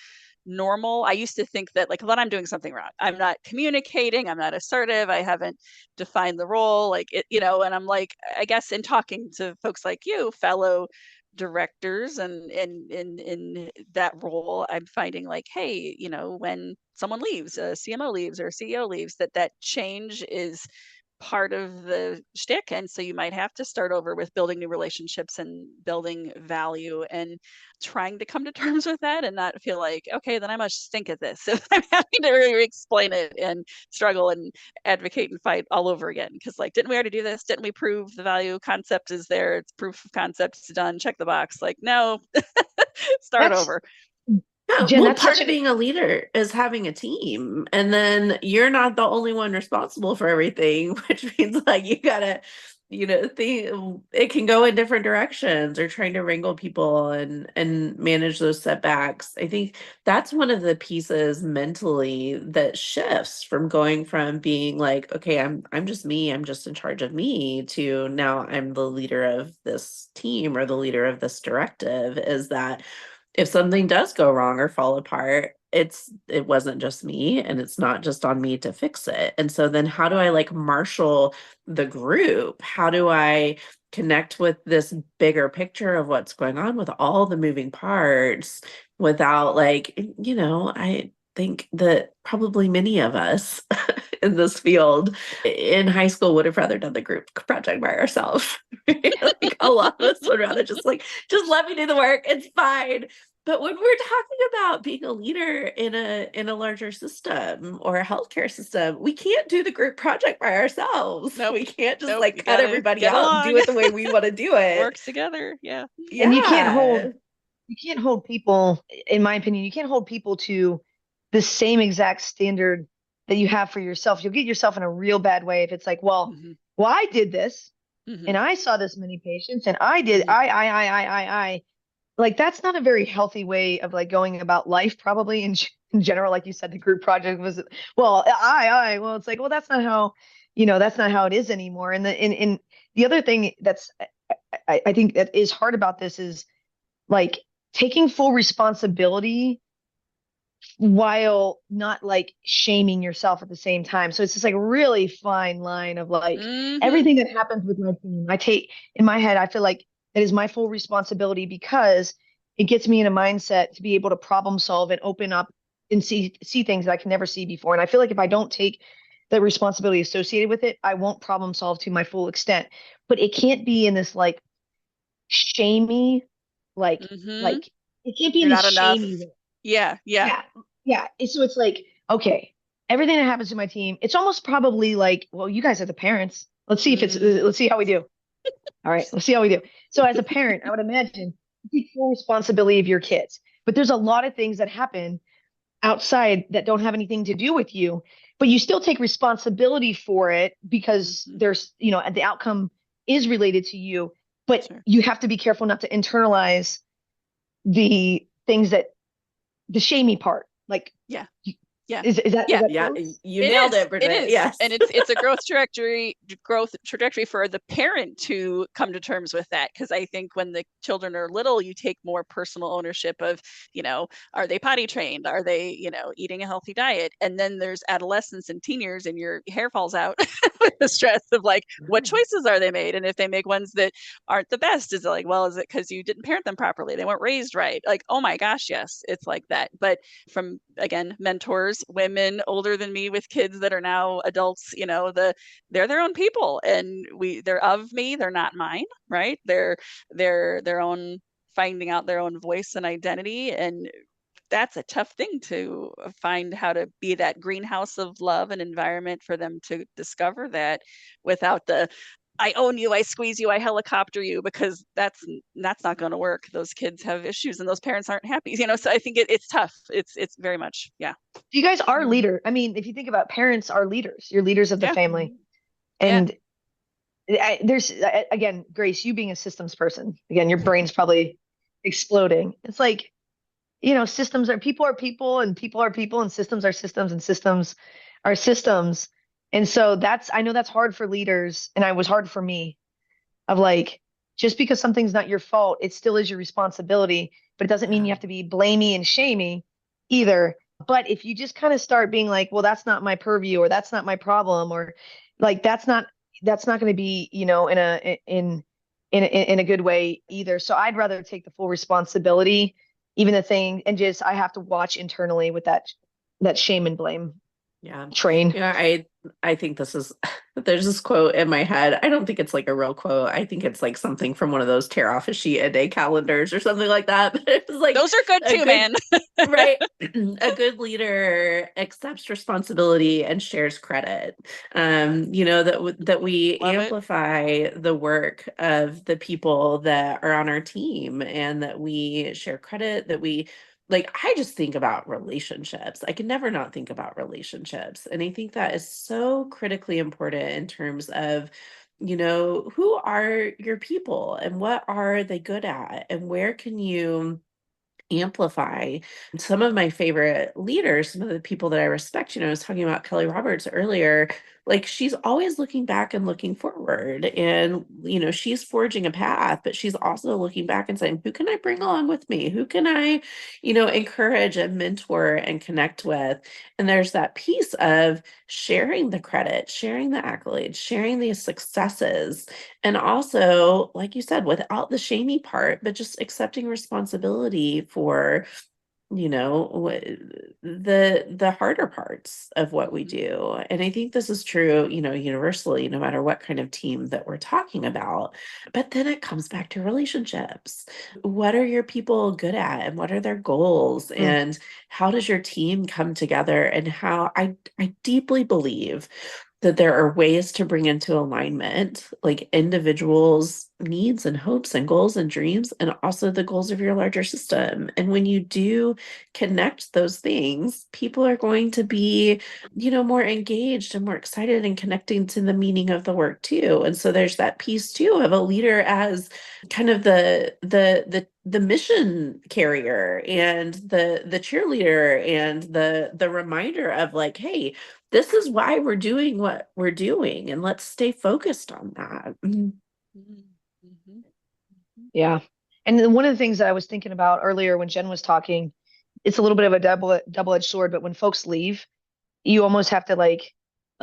[SPEAKER 3] normal. I used to think that like, well, I'm doing something wrong. I'm not communicating. I'm not assertive. I haven't defined the role, like it, and I'm like, I guess in talking to folks like you, fellow directors and in that role, I'm finding like, hey, when someone leaves, a CMO leaves or a CEO leaves, that change is part of the shtick. And so you might have to start over with building new relationships and building value and trying to come to terms with that and not feel like, okay, then I must stink at this if I'm having to really explain it and struggle and advocate and fight all over again. Because like, didn't we already do this? Didn't we prove the value concept is there? It's proof of concept, it's done, check the box. Like, no, start
[SPEAKER 2] That's
[SPEAKER 3] over.
[SPEAKER 1] Yeah,
[SPEAKER 2] Jen,
[SPEAKER 1] well,
[SPEAKER 2] that's
[SPEAKER 1] part
[SPEAKER 2] such
[SPEAKER 1] of
[SPEAKER 2] an
[SPEAKER 1] being a leader is having a team, and then you're not the only one responsible for everything, which means like you gotta, think it can go in different directions or trying to wrangle people and manage those setbacks. I think that's one of the pieces mentally that shifts from going from being like, okay, I'm just me, I'm just in charge of me, to now I'm the leader of this team or the leader of this directive, is that if something does go wrong or fall apart, it wasn't just me, and it's not just on me to fix it. And so then how do I like marshal the group? How do I connect with this bigger picture of what's going on with all the moving parts without like, I think that probably many of us in this field in high school would have rather done the group project by ourselves. Like a lot of us would rather just let me do the work. It's fine. But when we're talking about being a leader in a larger system or a healthcare system, we can't do the group project by ourselves.
[SPEAKER 3] Nope.
[SPEAKER 1] We can't just
[SPEAKER 3] Nope.
[SPEAKER 1] like
[SPEAKER 3] You
[SPEAKER 1] cut
[SPEAKER 3] gotta
[SPEAKER 1] everybody
[SPEAKER 3] get
[SPEAKER 1] out and do
[SPEAKER 3] along.
[SPEAKER 1] it the way we want to do it.
[SPEAKER 3] Works together. Yeah.
[SPEAKER 2] And
[SPEAKER 1] Yeah.
[SPEAKER 2] you can't hold people, in my opinion, you can't hold people to the same exact standard that you have for yourself. You'll get yourself in a real bad way if it's like,
[SPEAKER 3] Hmm.
[SPEAKER 2] well, I did this
[SPEAKER 3] Hmm.
[SPEAKER 2] and I saw this many patients and I did,
[SPEAKER 3] Hmm.
[SPEAKER 2] I. Like that's not a very healthy way of like going about life, probably in general. Like you said, the group project was, well, well, it's like, well, that's not how, that's not how it is anymore. And the other thing that's, I think that is hard about this is like taking full responsibility while not like shaming yourself at the same time. So it's just like really fine line of like
[SPEAKER 3] Hmm.
[SPEAKER 2] everything that happens with my team. I take in my head, I feel like that is my full responsibility because it gets me in a mindset to be able to problem solve and open up and see things that I can never see before. And I feel like if I don't take the responsibility associated with it, I won't problem solve to my full extent. But it can't be in this like shamey, like
[SPEAKER 3] Hmm.
[SPEAKER 2] like it can't be in
[SPEAKER 3] You're
[SPEAKER 2] this
[SPEAKER 3] not enough.
[SPEAKER 2] shamey way.
[SPEAKER 3] Yeah. Yeah.
[SPEAKER 2] Yeah. Yeah. So it's like, okay, everything that happens to my team, it's almost probably like, well, you guys are the parents.
[SPEAKER 3] Hmm.
[SPEAKER 2] Let's see how we do. All right, let's see how we do. So as a parent, I would imagine you take full responsibility of your kids. But there's a lot of things that happen outside that don't have anything to do with you, but you still take responsibility for it because
[SPEAKER 3] Hmm.
[SPEAKER 2] there's, the outcome is related to you, but
[SPEAKER 3] Sure.
[SPEAKER 2] you have to be careful not to internalize the things that the shamey part. Like,
[SPEAKER 3] Yeah. Yeah.
[SPEAKER 2] is
[SPEAKER 3] Yeah.
[SPEAKER 2] that
[SPEAKER 1] Yeah,
[SPEAKER 2] true?
[SPEAKER 1] you
[SPEAKER 3] It
[SPEAKER 1] nailed
[SPEAKER 3] is.
[SPEAKER 1] it,
[SPEAKER 3] It
[SPEAKER 1] Bridget.
[SPEAKER 3] is.
[SPEAKER 1] Yes.
[SPEAKER 3] And it's a growth trajectory for the parent to come to terms with that. Because I think when the children are little, you take more personal ownership of, are they potty trained? Are they, eating a healthy diet? And then there's adolescents and teen years and your hair falls out with the stress of like, what choices are they made? And if they make ones that aren't the best, is it like, well, is it because you didn't parent them properly? They weren't raised right. Like, oh my gosh, yes, it's like that. But from, again, mentors, women older than me with kids that are now adults, they're their own people, and they're of me, they're not mine, right? They're their own, finding out their own voice and identity. And that's a tough thing to find, how to be that greenhouse of love and environment for them to discover that without the, I own you, I squeeze you, I helicopter you, because that's not going to work. Those kids have issues and those parents aren't happy, so I think it's tough. It's very much, yeah.
[SPEAKER 2] You guys are
[SPEAKER 3] Mhm.
[SPEAKER 2] leader. I mean, if you think about parents are leaders, you're leaders of the
[SPEAKER 3] Yeah.
[SPEAKER 2] family.
[SPEAKER 3] Yeah.
[SPEAKER 2] And again, Grace, you being a systems person, again, your brain's probably exploding. It's like, systems are people and people are people and systems are systems and systems are systems. And so I know that's hard for leaders. And it was hard for me of like, just because something's not your fault, it still is your responsibility, but it doesn't mean
[SPEAKER 1] Yeah.
[SPEAKER 2] you have to be blamey and shamey either. But if you just kind of start being like, well, that's not my purview or that's not my problem or like that's not going to be, in a good way either. So I'd rather take the full responsibility, even the thing, and just I have to watch internally with that shame and blame
[SPEAKER 1] Yeah.
[SPEAKER 2] train.
[SPEAKER 1] I think this is there's this quote in my head. I don't think it's like a real quote. I think it's like something from one of those tear off a sheet a day calendars or something like that. But it's like
[SPEAKER 3] Those are good
[SPEAKER 1] a
[SPEAKER 3] too,
[SPEAKER 1] good
[SPEAKER 3] man.
[SPEAKER 1] right. A good leader accepts responsibility and shares credit. That we
[SPEAKER 3] Love it.
[SPEAKER 1] amplify the work of the people that are on our team and that we share credit, that we like I just think about relationships. I can never not think about relationships. And I think that is so critically important in terms of, who are your people and what are they good at and where can you amplify. Some of my favorite leaders, some of the people that I respect, I was talking about Kelly Roberts earlier, like she's always looking back and looking forward. And, she's forging a path, but she's also looking back and saying, who can I bring along with me? Who can I, encourage and mentor and connect with? And there's that piece of sharing the credit, sharing the accolades, sharing the successes. And also, like you said, without the shamey part, but just accepting responsibility for the harder parts of what we do. And I think this is true, universally, no matter what kind of team that we're talking about. But then it comes back to relationships. What are your people good at, and what are their goals, and how does your team come together? And how I deeply believe that there are ways to bring into alignment like individuals' needs and hopes and goals and dreams, and also the goals of your larger system. And when you do connect those things, people are going to be, more engaged and more excited and connecting to the meaning of the work too. And so there's that piece too of a leader as kind of the mission carrier and the cheerleader and the reminder of like, hey, this is why we're doing what we're doing, and let's stay focused on that.
[SPEAKER 2] Yeah. And then one of the things that I was thinking about earlier when Jen was talking, it's a little bit of a double-edged sword, but when folks leave, you almost have to like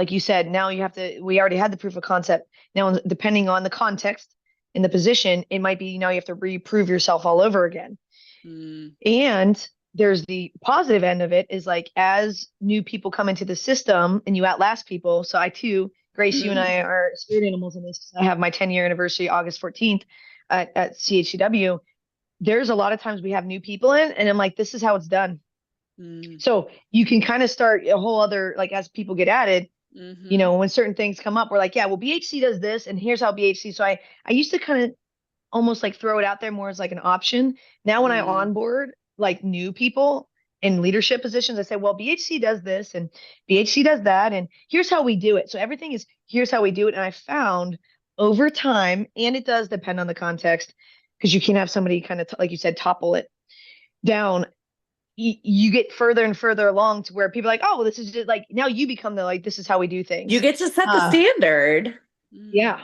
[SPEAKER 2] you said, now you have to, we already had the proof of concept. Now, depending on the context and the position, it might be now you have to reprove yourself all over again. And there's the positive end of it is like as new people come into the system and you outlast people. So I too, Grace, you and I are spirit animals in this. I have my 10-year anniversary August 14th at CHCW. There's a lot of times we have new people in, and I'm like, this is how it's done. So you can kind of start a whole other, like as people get added, when certain things come up, we're like, yeah, well, BHC does this, and here's how BHC. So I used to kind of almost like throw it out there more as like an option. Now when I onboard like new people in leadership positions, I say, well, BHC does this and BHC does that, and here's how we do it. So everything is here's how we do it. And I found over time, and it does depend on the context, because you can have somebody kind of like you said, topple it down. You get further and further along to where people are like, oh, well, this is just like now you become the like this is how we do things.
[SPEAKER 1] You get to set the standard.
[SPEAKER 2] Yeah.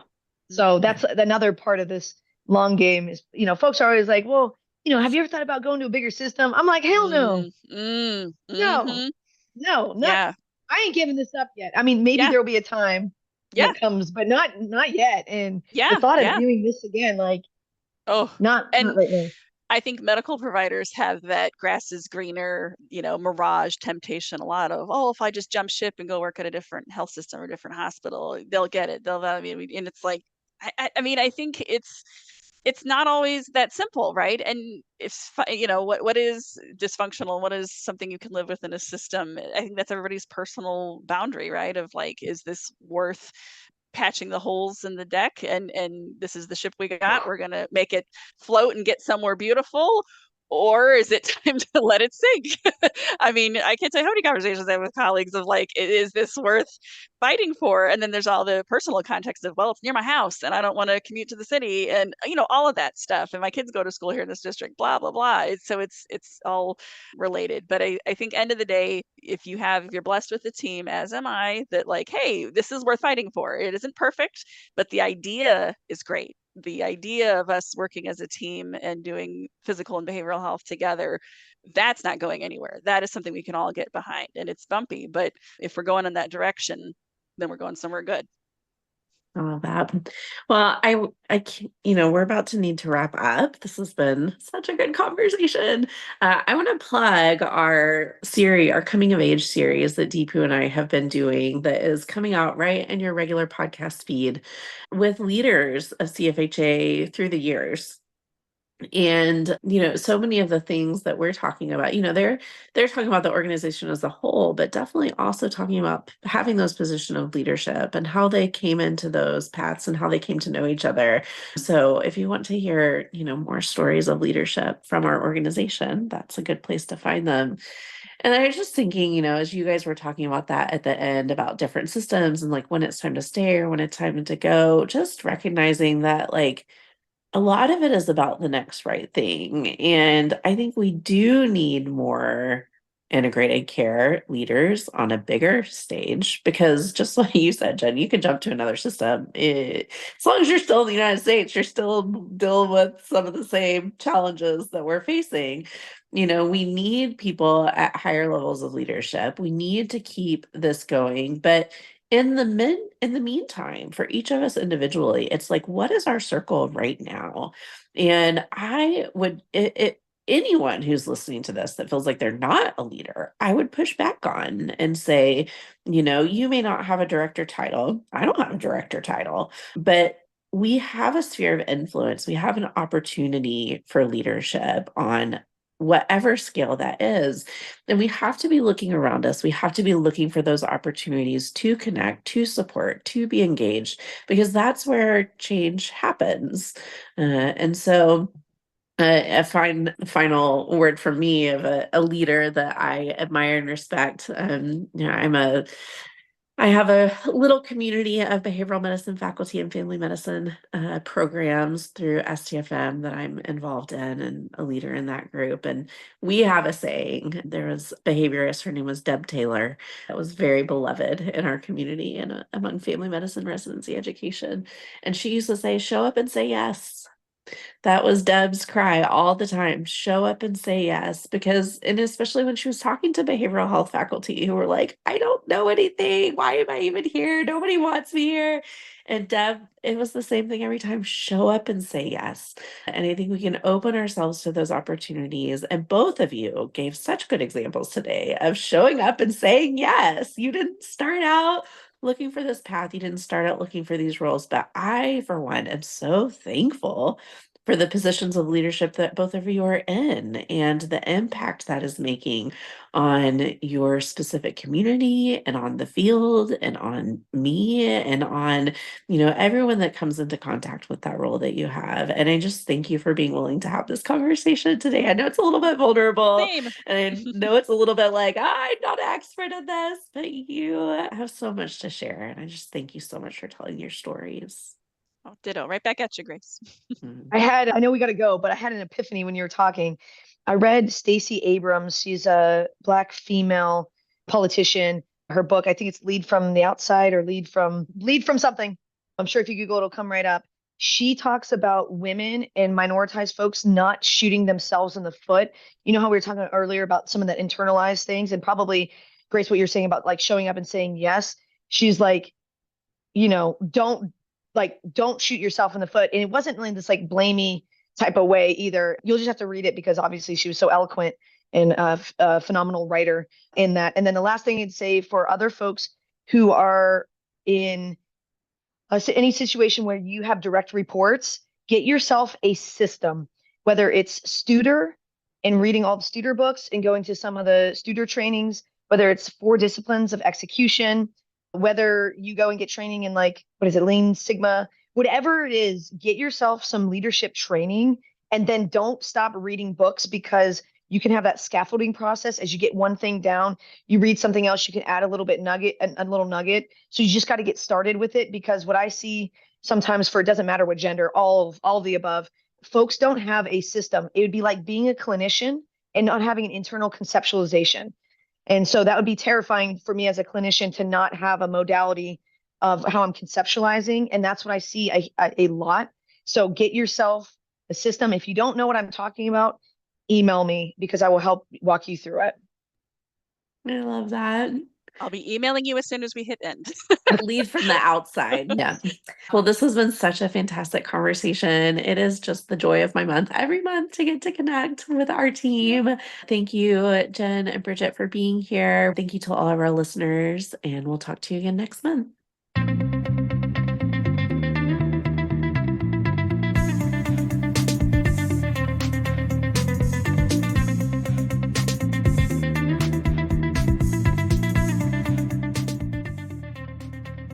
[SPEAKER 2] So that's another part of this long game is, folks are always like, well, have you ever thought about going to a bigger system? I'm like, hell no. No, not,
[SPEAKER 3] Yeah.
[SPEAKER 2] I ain't giving this up yet. I mean, maybe there'll be a time that comes, but not yet. And the thought of doing this again, like, not right now.
[SPEAKER 3] I think medical providers have that grass is greener, mirage temptation a lot of, oh, if I just jump ship and go work at a different health system or different hospital, they'll get it. And it's like, I think it's not always that simple, right? And if what is dysfunctional, what is something you can live with in a system? I think that's everybody's personal boundary, right? Of like, is this worth patching the holes in the deck, and this is the ship we got, we're gonna make it float and get somewhere beautiful, or is it time to let it sink? I mean, I can't tell you how many conversations I have with colleagues of like, is this worth fighting for? And then there's all the personal context of, well, it's near my house and I don't want to commute to the city, and all of that stuff, and my kids go to school here in this district, blah blah blah. So it's all related. But I think end of the day, if you're blessed with a team, as am I, that like, hey, this is worth fighting for. It isn't perfect, but the idea is great. The idea of us working as a team and doing physical and behavioral health together, that's not going anywhere. That is something we can all get behind, and it's bumpy, but if we're going in that direction, then we're going somewhere good.
[SPEAKER 1] All that. Well, I can't, we're about to need to wrap up. This has been such a good conversation. I want to plug our series, our coming of age series that Deepu and I have been doing, that is coming out right in your regular podcast feed with leaders of CFHA through the years. And, so many of the things that we're talking about, they're talking about the organization as a whole, but definitely also talking about having those positions of leadership and how they came into those paths and how they came to know each other. So if you want to hear, more stories of leadership from our organization, that's a good place to find them. And I was just thinking, as you guys were talking about that at the end about different systems and like when it's time to stay or when it's time to go, just recognizing that like, a lot of it is about the next right thing. And I think we do need more integrated care leaders on a bigger stage because just like you said, Jen, you can jump to another system. As long as you're still in the United States, you're still dealing with some of the same challenges that we're facing. We need people at higher levels of leadership. We need to keep this going. But in the meantime, for each of us individually, it's like, what is our circle right now? And I would anyone who's listening to this that feels like they're not a leader, I would push back on and say, you may not have a director title. I don't have a director title, but we have a sphere of influence. We have an opportunity for leadership on whatever scale that is. And we have to be looking around us. We have to be looking for those opportunities to connect, to support, to be engaged, because that's where change happens. And so, a final word from me of a leader that I admire and respect. I have a little community of behavioral medicine faculty and family medicine programs through STFM that I'm involved in and a leader in that group. And we have a saying. There was a behaviorist, her name was Deb Taylor, that was very beloved in our community and among family medicine residency education. And she used to say, show up and say yes. That was Deb's cry all the time. Show up and say yes. Because, and especially when she was talking to behavioral health faculty who were like, I don't know anything. Why am I even here? Nobody wants me here. And Deb, it was the same thing every time. Show up and say yes. And I think we can open ourselves to those opportunities. And both of you gave such good examples today of showing up and saying yes. You didn't start out looking for this path. You didn't start out looking for these roles. But I, for one, am so thankful for the positions of leadership that both of you are in and the impact that is making on your specific community and on the field and on me and on, everyone that comes into contact with that role that you have. And I just thank you for being willing to have this conversation today. I know it's a little bit vulnerable
[SPEAKER 3] Same.
[SPEAKER 1] and I know it's a little bit like, I'm not an expert in this, but you have so much to share. And I just thank you so much for telling your stories.
[SPEAKER 3] Oh, ditto. Right back at you, Grace.
[SPEAKER 1] Mm.
[SPEAKER 2] I know we got to go, but I had an epiphany when you were talking. I read Stacey Abrams. She's a Black female politician. Her book, I think it's Lead from the Outside or Lead from something. I'm sure if you Google, it'll come right up. She talks about women and minoritized folks not shooting themselves in the foot. You know how we were talking earlier about some of the internalized things, and probably, Grace, what you're saying about like showing up and saying yes. She's like, don't shoot yourself in the foot. And it wasn't in this like blamey type of way either. You'll just have to read it because obviously she was so eloquent and a phenomenal writer in that. And then the last thing I'd say for other folks who are in any situation where you have direct reports, get yourself a system, whether it's Studer and reading all the Studer books and going to some of the Studer trainings, whether it's 4 disciplines of execution, whether you go and get training in like, what is it, Lean Sigma, whatever it is, get yourself some leadership training and then don't stop reading books because you can have that scaffolding process. As you get one thing down, you read something else, you can add a little bit nugget, a little nugget. So you just got to get started with it because what I see sometimes for, it doesn't matter what gender, all of the above, folks don't have a system. It would be like being a clinician and not having an internal conceptualization. And so that would be terrifying for me as a clinician to not have a modality of how I'm conceptualizing. And that's what I see a lot. So get yourself a system. If you don't know what I'm talking about, email me because I will help walk you through it.
[SPEAKER 1] I love that.
[SPEAKER 3] I'll be emailing you as soon as we hit end.
[SPEAKER 1] Lead from the outside. Yeah. Well, this has been such a fantastic conversation. It is just the joy of my month every month to get to connect with our team. Thank you, Jen and Bridget, for being here. Thank you to all of our listeners, and we'll talk to you again next month.